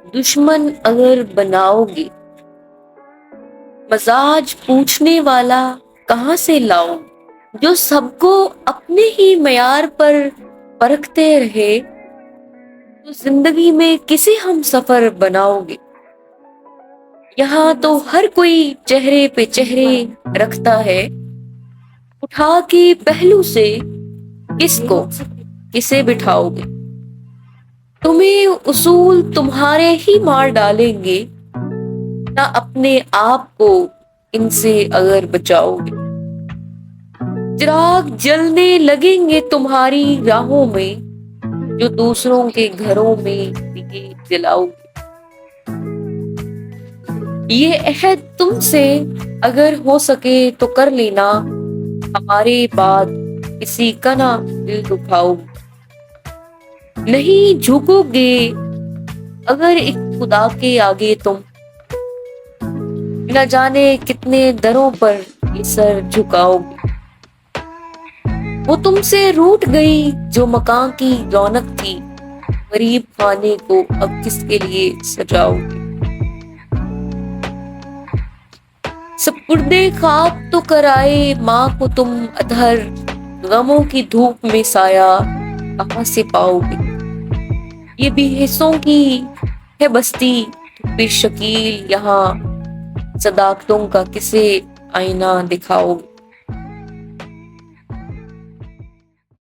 دشمن اگر بناؤ گے، مزاج پوچھنے والا کہاں سے لاؤ؟ جو سب کو اپنے ہی معیار پر پرکھتے رہے، تو زندگی میں کسے ہم سفر بناؤ گے؟ یہاں تو ہر کوئی چہرے پہ چہرے رکھتا ہے، اٹھا کے پہلو سے کس کو کسے بٹھاؤ گے؟ تمہیں اصول تمہارے ہی مار ڈالیں گے، نہ اپنے آپ کو ان سے اگر بچاؤ گے۔ چراغ جلنے لگیں گے تمہاری راہوں میں، جو دوسروں کے گھروں میں دیے جلاؤ گے۔ یہ عہد تم سے اگر ہو سکے تو کر لینا، ہمارے بعد کسی کا نہ دل دکھاؤ گے۔ نہیں جھکو گے اگر ایک خدا کے آگے تم، نہ جانے کتنے دروں پر یہ سر جھکاؤ گے۔ وہ تم سے روٹھ گئی جو مکان کی رونق تھی، غریب خانے کو اب کس کے لیے سجاؤ گے؟ سپردے خواب تو کرائے ماں کو تم ادھر، غموں کی دھوپ میں سایہ کہاں سے پاؤ گے؟ یہ بھی حصوں کی ہے بستی، پھر شکیل یہاں صداقتوں کا کسے آئینہ دکھاؤ گے؟